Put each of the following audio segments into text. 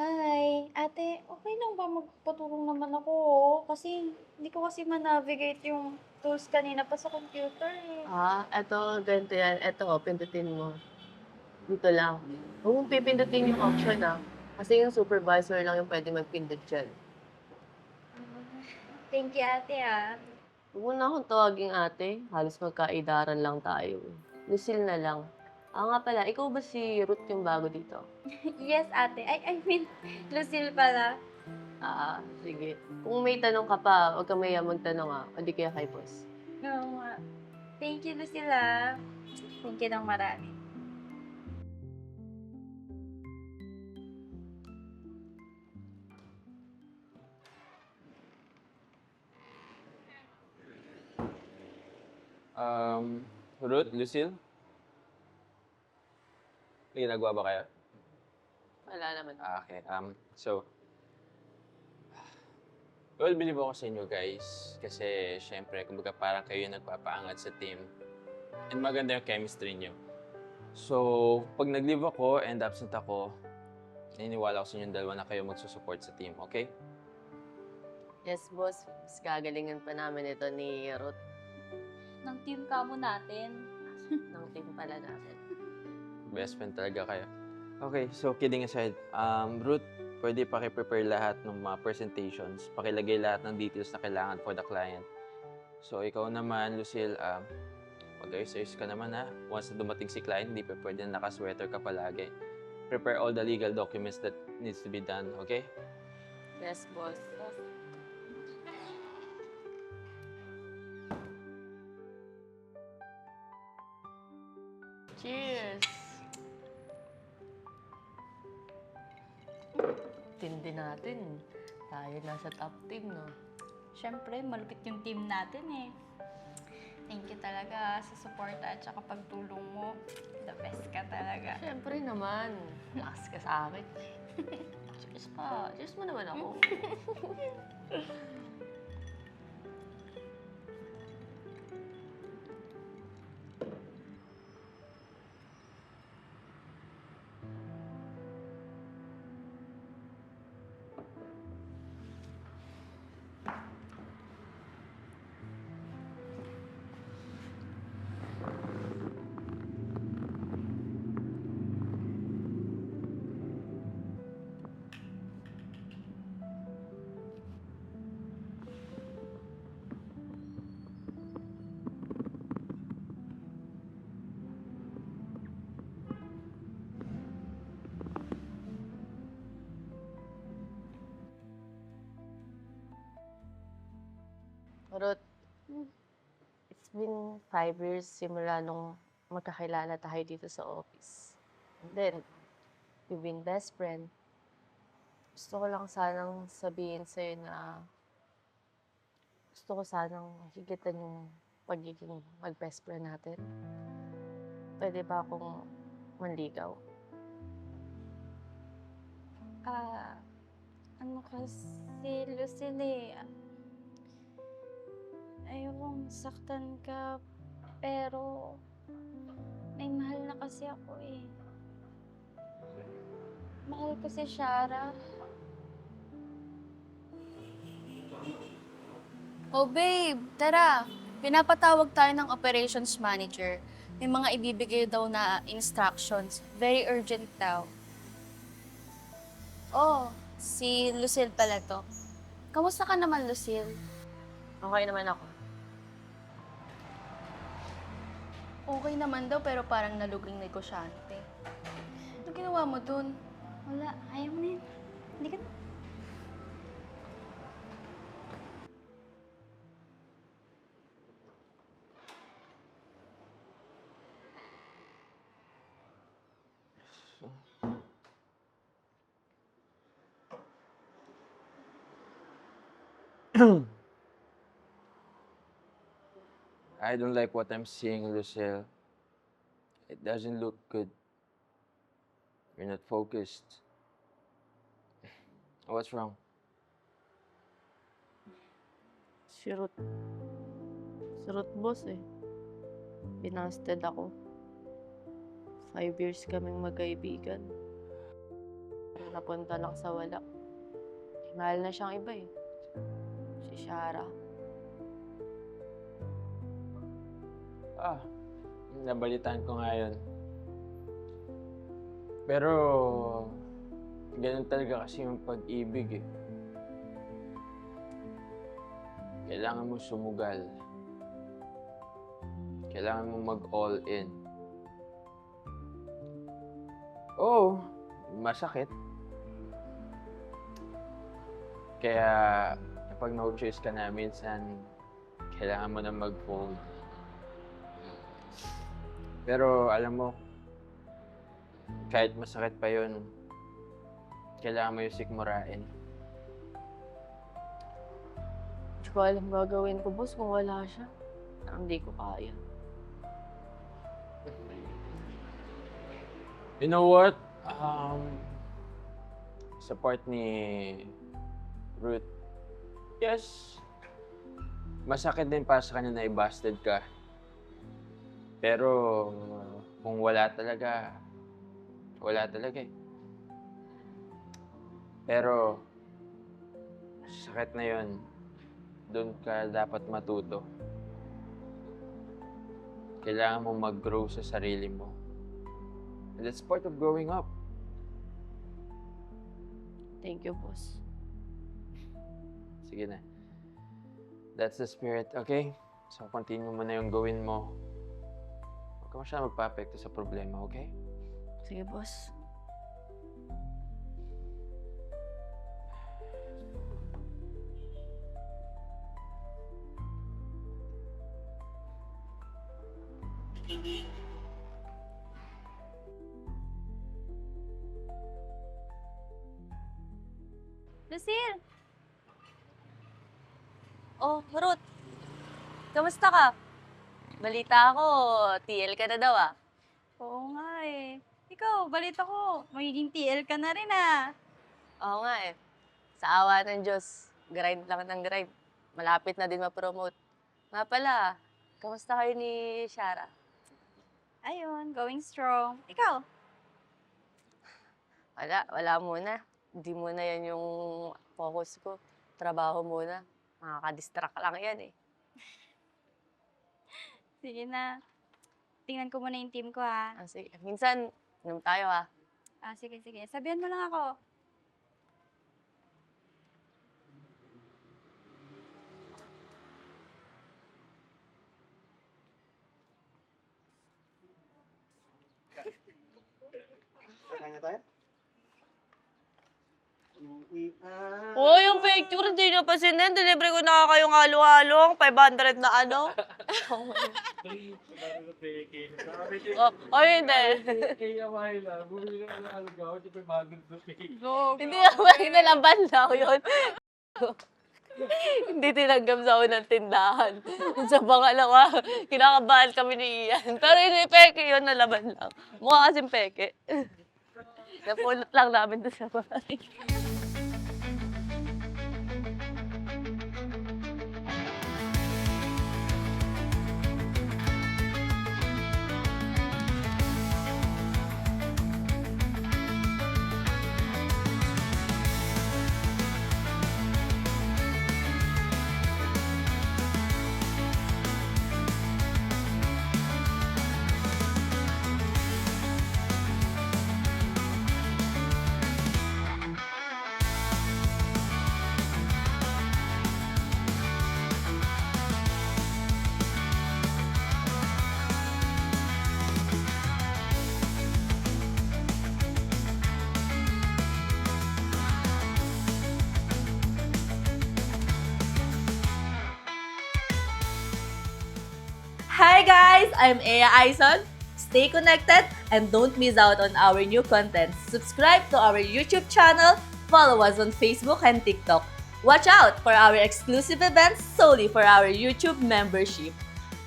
Hi, ate, okay lang ba magpatulong naman ako, oh? Kasi hindi ko kasi ma-navigate yung tools kanina pa sa computer eh. Eto ganito yan, eto pindutin mo, dito lang. Huwag mong pipindutin yung option, kasi yung supervisor lang yung puwedeng magpindot diyan. Thank you, ate, ah. Huwag mo na akong tawaging ate, halos magkaidaran lang tayo, eh. Lucille na lang. Nga pala, ikaw ba si Ruth yung bago dito? Yes, ate. I mean, Lucille pala. Sige. Kung may tanong ka pa, huwag kang mahiyang magtanong, o di kaya kay boss. Oo nga. Thank you, Lucille, ah. Thank you ng marami. Ruth, Lucille, may ginagawa ba kayo? Wala naman. Okay. Well, believe ako sa inyo guys. Kasi, syempre, kumbaga parang kayo yung nagpapaangat sa team. And maganda yung chemistry niyo. So, pag nag-leave ako and absent ako, naniniwala ko sa inyong dalawa na kayo magsusupport sa team, okay? Yes, boss. Mas gagalingan pa namin ito ni Ruth Ng team kamo natin. ng team pala natin. Best friend talaga kayo. Okay, so kidding aside, Ruth, pwede paki-prepare lahat ng mga presentations, pakilagay lahat ng details na kailangan for the client. So ikaw naman, Lucille, mag-ayos-ayos ka naman Once na dumating si client, hindi pa pwede na naka-sweater ka palagi. Prepare all the legal documents that needs to be done, okay? Yes, boss. Cheers! Tindi natin. Tayo nasa top team, no? Siyempre, malupit yung team natin eh. Thank you talaga sa support at saka pagtulong mo. The best ka talaga. Siyempre naman. Lakas ka sa akin. Cheers pa. Cheers mo naman ako. Ruth, it's been 5 years simula nung magkakilala tayo dito sa office. And then, we've been best friend. Gusto ko lang sanang sabihin sa'yo na gusto ko sanang higitan yung pagiging mag-best friend natin. Pwede ba akong manligaw? Ah, ano kasi, Lucille, ayokong saktan ka, pero may mahal na kasi ako eh. Mahal ko si Shara. Oh babe, tara. Pinapatawag tayo ng operations manager. May mga ibibigay daw na instructions. Very urgent daw. Oh, si Lucille pala to. Kamusta ka naman, Lucille? Okay naman ako. Okay naman daw pero parang naluging negosyante. Ano ginawa mo dun? Wala, ayaw mo na yun. Hindi ka na. I don't like what I'm seeing, Lucille. It doesn't look good. You're not focused. What's wrong? Si Ruth. Si Ruth, boss eh. Binasted ako. 5 years kaming magkaibigan. napunta lang sa wala. Mahal na siyang iba eh. Si Shara. Nabalitaan ko nga yun. Pero, ganun talaga kasi yung pag-ibig eh. Kailangan mo sumugal. Kailangan mo mag-all in. Oo, masakit. Kaya, kapag no choice ka na, minsan, kailangan mo na mag-fold. Pero, alam mo, kahit masakit pa yun, kailangan mo yung sikmurain. Hindi ko alam gagawin ko, boss, kung wala siya. Hindi ko kaya. You know what? Sa part ni Ruth, yes, masakit din para sa kanya na i-busted ka. Pero kung wala talaga eh. Pero sa sakit na yun, doon ka dapat matuto. Kailangan mo mag-grow sa sarili mo. And that's part of growing up. Thank you, boss. Sige na. That's the spirit, okay? So, continue mo na yung gawin mo. Huwag ka masyadong magpa-apekto sa problema, okay? Sige, boss. Lucille! Oh, Ruth. Kamusta ka? Balita ko, TL ka na daw ah. Oo nga eh. Ikaw, balita ko, magiging TL ka na rin ah. Oo nga eh. Sa awa ng Diyos, grind lang ng grind. Malapit na din ma-promote. Nga pala, kamusta kayo ni Shara? Ayun, going strong. Ikaw? Wala muna. Hindi muna yan yung focus ko. Trabaho muna. Makaka-distract lang yan eh. Sige na. Tingnan ko muna yung team ko ha. Sige. Minsan, inom tayo ah. Sige. Sabihan mo lang ako. Kanya tayo? Oh, yung picture, hindi nyo pa sinin. Delivery ko na kayong halo-halong 500 na ano. Hindi. Hindi naman inalaban lang yun. Hindi tinanggap sa unang tindahan. Sa pangalawa, kinakabahan kami ni Ian. Pero hindi peke yun, nalaban lang. Mukha kasing peke. Napulot lang namin doon sa bahay. Hi guys, I'm Ea Aison. Stay connected and don't miss out on our new content. Subscribe to our YouTube channel, follow us on Facebook and TikTok. Watch out for our exclusive events solely for our YouTube membership.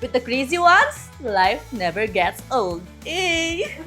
With the crazy ones, life never gets old. Yay!